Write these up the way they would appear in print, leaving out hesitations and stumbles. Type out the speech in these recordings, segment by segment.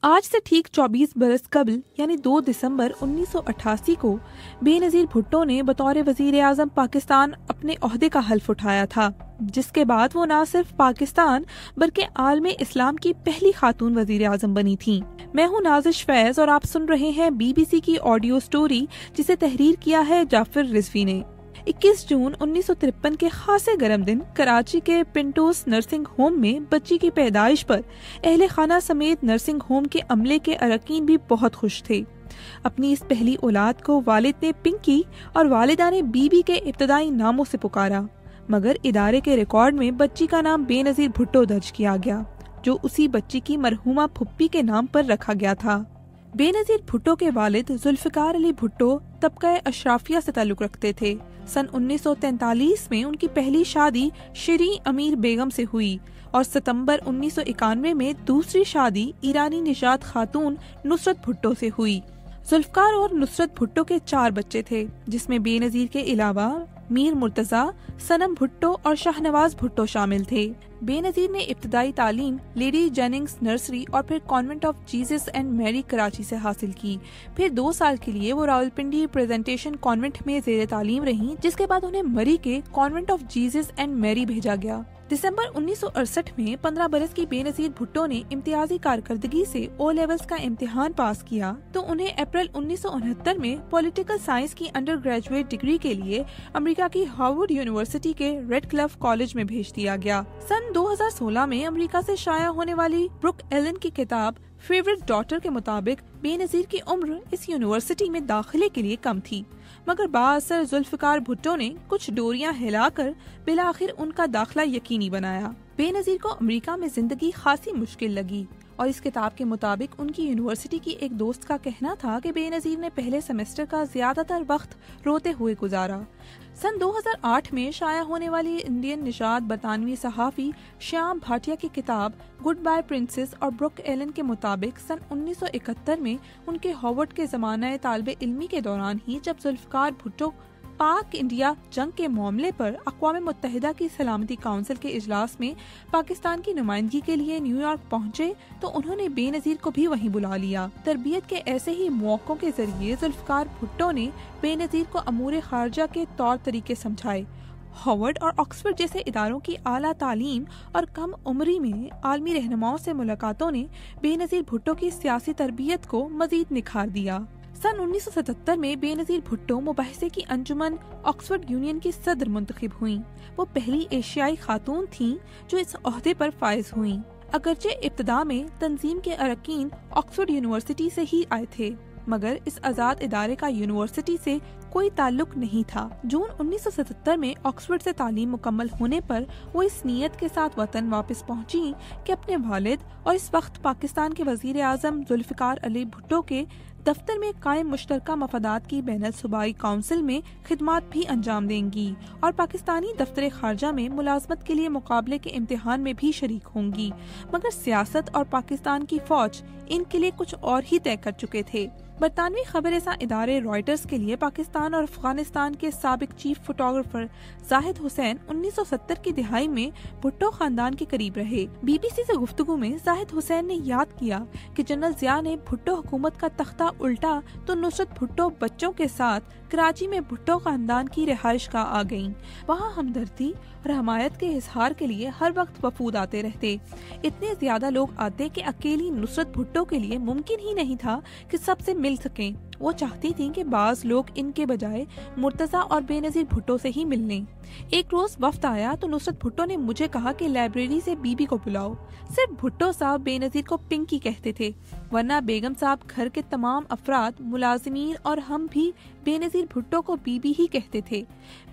आज से ठीक 24 बरस कबल यानी 2 दिसंबर 1988 को बेनज़ीर भुट्टो ने बतौर वज़ीर आज़म पाकिस्तान अपने ओहदे का हल्फ उठाया था, जिसके बाद वो न सिर्फ पाकिस्तान बल्कि आलमे इस्लाम की पहली खातून वज़ीर आज़म बनी थी। मैं हूँ नाज़िश फैज और आप सुन रहे हैं BBC की ऑडियो स्टोरी, जिसे तहरीर किया है जाफर रिजवी ने। 21 जून 1953 के खासे गर्म दिन कराची के पिंटोस नर्सिंग होम में बच्ची की पैदाइश पर अहले खाना समेत नर्सिंग होम के अमले के अरकान भी बहुत खुश थे। अपनी इस पहली औलाद को वालिद ने पिंकी और वालिदा ने बीबी के इब्तदाई नामों से पुकारा, मगर इदारे के रिकॉर्ड में बच्ची का नाम बेनज़ीर भुट्टो दर्ज किया गया, जो उसी बच्ची की मरहूमा फुप्पी के नाम पर रखा गया था। बेनज़ीर भुट्टो के वालिद जुल्फ़िकार अली भुट्टो तबका अशराफिया से ताल्लुक रखते थे। सन 1943 में उनकी पहली शादी शिरी अमीर बेगम से हुई और सितंबर 1991 में दूसरी शादी ईरानी निजात खातून नुसरत भुट्टो से हुई। जुल्फ़िकार और नुसरत भुट्टो के 4 बच्चे थे, जिसमें बेनज़ीर के अलावा मीर मुर्तजा, सनम भुट्टो और शाहनवाज भुट्टो शामिल थे। बेनज़ीर ने इब्तदाई तालीम लेडी जेनिंग्स नर्सरी और फिर convent of Jesus and Mary Karachi से हासिल की। फिर 2 साल के लिए वो रावलपिंडी प्रेजेंटेशन कॉन्वेंट में ज़ेर तालीम रही, जिसके बाद उन्हें मरी के convent of Jesus and Mary भेजा गया। दिसंबर 1968 में 15 बरस की बेनज़ीर भुट्टो ने इम्तियाजी कारकर्दगी से ओ लेवल्स का इम्तिहान पास किया तो उन्हें अप्रैल 1969 में पॉलिटिकल साइंस की अंडर ग्रेजुएट डिग्री के लिए अमेरिका की हार्वर्ड यूनिवर्सिटी के रेडक्लिफ कॉलेज में भेज दिया गया। सन 2016 में अमेरिका से शाया होने वाली ब्रुक एलन की किताब फेवरेट डॉटर के मुताबिक बेनज़ीर की उम्र इस यूनिवर्सिटी में दाखिले के लिए कम थी, मगर बाअसर जुल्फ़िकार भुट्टो ने कुछ डोरियां हिलाकर बिलाखिर उनका दाखिला यकीनी बनाया। बेनज़ीर को अमेरिका में जिंदगी खासी मुश्किल लगी और इस किताब के मुताबिक उनकी यूनिवर्सिटी की एक दोस्त का कहना था कि बेनज़ीर ने पहले सेमेस्टर का ज्यादातर वक्त रोते हुए गुजारा। सन 2008 में शाया होने वाली इंडियन निजात बरतानवी सहाफ़ी श्याम भाटिया की किताब गुड बाय प्रिंसेस और ब्रुक एलन के मुताबिक सन 1971 में उनके हार्वर्ड के ज़माना तालिबे इल्मी के दौरान ही जब जुल्फ़िकार भुट्टो पाक इंडिया जंग के मामले पर अक़वाम मुत्तहिदा की सलामती काउंसिल के इजलास में पाकिस्तान की नुमाइंदगी के लिए न्यूयॉर्क पहुंचे तो उन्होंने बेनज़ीर को भी वहीं बुला लिया। तरबियत के ऐसे ही मौक़ों के जरिए जुल्फ़िकार भुट्टो ने बेनज़ीर को अमूर खारजा के तौर तरीके समझाए। हार्वर्ड और ऑक्सफोर्ड जैसे इदारों की आला तालीम और कम उम्री में आलमी रहनुमाओं से मुलाकातों ने बेनज़ीर भुट्टो की सियासी तरबियत को मजीद निखार दिया। सन 1977 में बेनज़ीर भुट्टो मुबाहिसे की अंजुमन ऑक्सफोर्ड यूनियन की सदर मुंतखब हुई। वो पहली एशियाई खातून थीं जो इस ओहदे पर फाइज हुई। अगरचे इब्तदा में तंजीम के अरकान ऑक्सफोर्ड यूनिवर्सिटी से ही आए थे, मगर इस आज़ाद इदारे का यूनिवर्सिटी से कोई ताल्लुक नहीं था। जून 1977 में ऑक्सफोर्ड से तालीम मुकम्मल होने पर वो इस नीयत के साथ वतन वापस पहुंची कि अपने वालिद और इस वक्त पाकिस्तान के वज़ीर आज़म जुल्फ़िकार अली भुट्टो के दफ्तर में कायम मुश्तरका मफादात की बैनुल सूबाई काउंसिल में खिदमात भी अंजाम देंगी और पाकिस्तानी दफ्तर खारजा में मुलाजमत के लिए मुकाबले के इम्तिहान में भी शरीक होंगी। मगर सियासत और पाकिस्तान की फौज इनके लिए कुछ और ही तय कर चुके थे। बरतानवी खबरसां इदारे रॉयटर्स के लिए पाकिस्तान और अफगानिस्तान के साबिक चीफ फोटोग्राफर जाहिद हुसैन 1970 की दिहाई में भुट्टो खानदान के करीब रहे। BBC से गुफ्तगू में जाहिद हुसैन ने याद किया कि जनरल जिया ने भुट्टो हुकूमत का तख्ता उल्टा तो नुसरत भुट्टो बच्चों के साथ कराची में भुट्टो खानदान की रिहाइश का आ गयी। वहाँ हमदर्दी और हमायत के इजहार के लिए हर वक्त वफूद आते रहते। इतने ज्यादा लोग आते कि अकेली नुसरत भुट्टो के लिए मुमकिन ही नहीं था कि सबसे मिल सकें। वो चाहती थीं कि बाज लोग इनके बजाय मुर्तजा और बेनज़ीर भुट्टो से ही मिल लें। एक रोज वफ्द आया तो नुसरत भुट्टो ने मुझे कहा कि लाइब्रेरी से बीबी को बुलाओ। सिर्फ भुट्टो साहब बेनज़ीर को पिंकी कहते थे, वरना बेगम साहब, घर के तमाम अफराद, मुलाजिमीन और हम भी बेनज़ीर भुट्टो को बीबी ही कहते थे।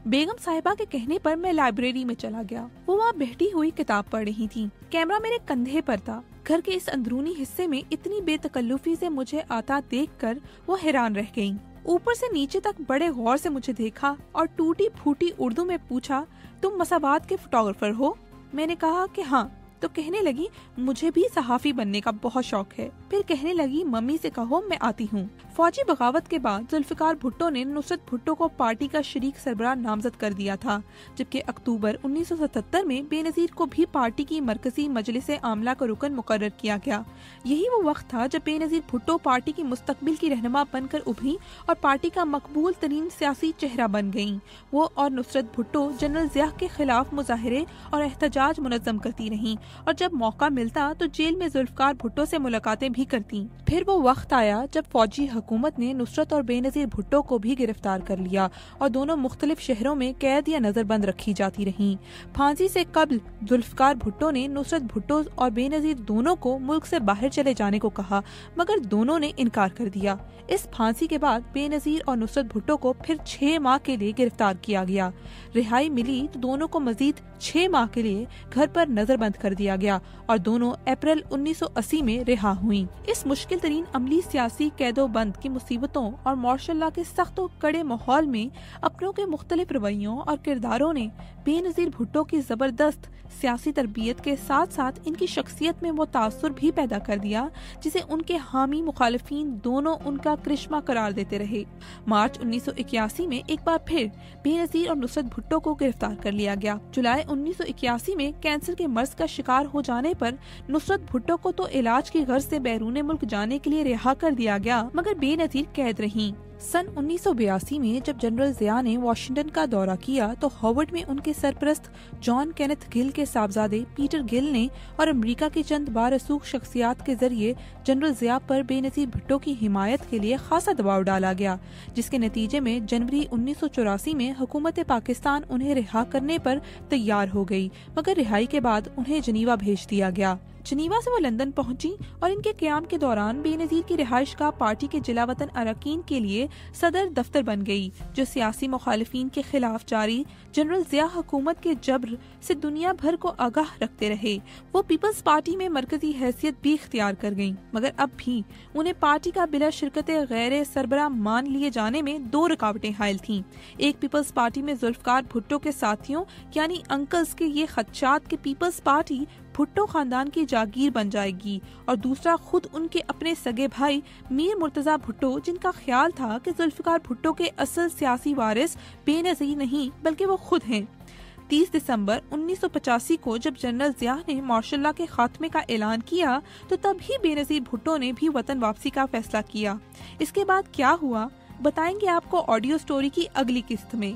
बेगम साहिबा के कहने पर मैं लाइब्रेरी में चला गया। वो वहाँ बैठी हुई किताब पढ़ रही थी। कैमरा मेरे कंधे पर था। घर के इस अंदरूनी हिस्से में इतनी बेतकल्लुफी से मुझे आता देखकर वो हैरान रह गईं। ऊपर से नीचे तक बड़े गौर से मुझे देखा और टूटी फूटी उर्दू में पूछा, तुम मसावात के फोटोग्राफर हो? मैंने कहा कि हाँ। तो कहने लगी मुझे भी सहाफी बनने का बहुत शौक है। फिर कहने लगी मम्मी से कहो मैं आती हूँ। फौजी बगावत के बाद जुल्फिकार भुट्टो ने नुसरत भुट्टो को पार्टी का शरीक सरबराह नामजद कर दिया था, जबकि अक्टूबर 1977 में बेनजीर को भी पार्टी की मरकजी मजलिस आमला का रुकन मुकर्रर किया गया। यही वो वक्त था जब बेनजीर भुट्टो पार्टी की मुस्तकबिल की रहनुमा बनकर उभरी और पार्टी का मकबूल तरीन सियासी चेहरा बन गयी। वो और नुसरत भुट्टो जनरल ज़िया के खिलाफ मुजाहरे और एहतजाज मुनज़्ज़म करती रहीं और जब मौका मिलता तो जेल में जुल्फिकार भुट्टो से मुलाकातें भी करती। फिर वो वक्त आया जब फौजी हुकूमत ने नुसरत और बेनजीर भुट्टो को भी गिरफ्तार कर लिया और दोनों मुख्तलिफ शहरों में कैद या नजरबंद रखी जाती रहीं। फांसी से कबल जुल्फिकार भुट्टो ने नुसरत भुट्टो और बेनजीर दोनों को मुल्क से बाहर चले जाने को कहा, मगर दोनों ने इनकार कर दिया। इस फांसी के बाद बेनजीर और नुसरत भुट्टो को फिर 6 माह के लिए गिरफ्तार किया गया। रिहाई मिली तो दोनों को मजीद 6 माह के लिए घर पर नजरबंद कर दिया गया और दोनों अप्रैल 1980 में रिहा हुई। इस मुश्किल तरीन अमली सियासी कैदोबंद की मुसीबतों और मार्शल लॉ के सख्त और कड़े माहौल में अपनों के मुख्तलिफ रवैयों और किरदारों ने बेनजीर भुट्टो की जबरदस्त सियासी तरबियत के साथ साथ इनकी शख्सियत में वो तासुर भी पैदा कर दिया जिसे उनके हामी मुखालिफिन दोनों उनका करिश्मा करार देते रहे। मार्च 1981 में एक बार फिर बेनजीर और नुसरत भुट्टो को गिरफ्तार कर लिया गया। जुलाई 1981 में कैंसर के मर्ज का शिकार हो जाने पर नुसरत भुट्टो को तो इलाज की गर्ज से बैरून मुल्क जाने के लिए रिहा कर दिया गया, मगर बेनजीर कैद रहीं। सन 1982 में जब जनरल ज़िया ने वाशिंगटन का दौरा किया तो हार्वर्ड में उनके सरपरस्त जॉन केनेथ गिल के साहबजादे पीटर गिल ने और अमेरिका की चंद बारसूख शख्सियात के जरिए जनरल ज़िया पर बेनजीर भुट्टो की हिमायत के लिए खासा दबाव डाला गया, जिसके नतीजे में जनवरी 1984 में हुकूमत पाकिस्तान उन्हें रिहा करने पर तैयार हो गई, मगर रिहाई के बाद उन्हें जनीवा भेज दिया गया। जनीवा से वो लंदन पहुंची और इनके क़याम के दौरान बेनजीर की रिहाइश का पार्टी के जिला वतन अरकान के लिए सदर दफ्तर बन गई, जो सियासी मुखालिफिन के खिलाफ जारी जनरल ज़िया हुकूमत के जब्र से दुनिया भर को आगाह रखते रहे। वो पीपल्स पार्टी में मरकजी हैसियत भी इख्तियार कर गयी, मगर अब भी उन्हें पार्टी का बिला शिरकत गैर सरबराह मान लिए जाने में 2 रुकावटें हायल थीं। एक, पीपल्स पार्टी में जुल्फिकार भुट्टो के साथियों यानी अंकल्स के ये खदशात के पीपल्स पार्टी भुट्टो खानदान की जागीर बन जाएगी, और दूसरा खुद उनके अपने सगे भाई मीर मुर्तजा भुट्टो, जिनका ख्याल था कि जुल्फिकार भुट्टो के असल सियासी वारिस बेनजीर नहीं बल्कि वो खुद हैं। 30 दिसंबर 1985 को जब जनरल ज़िया ने मार्शल लॉ के खात्मे का ऐलान किया तो तभी बेनजीर भुट्टो ने भी वतन वापसी का फैसला किया। इसके बाद क्या हुआ बताएंगे आपको ऑडियो स्टोरी की अगली किस्त में।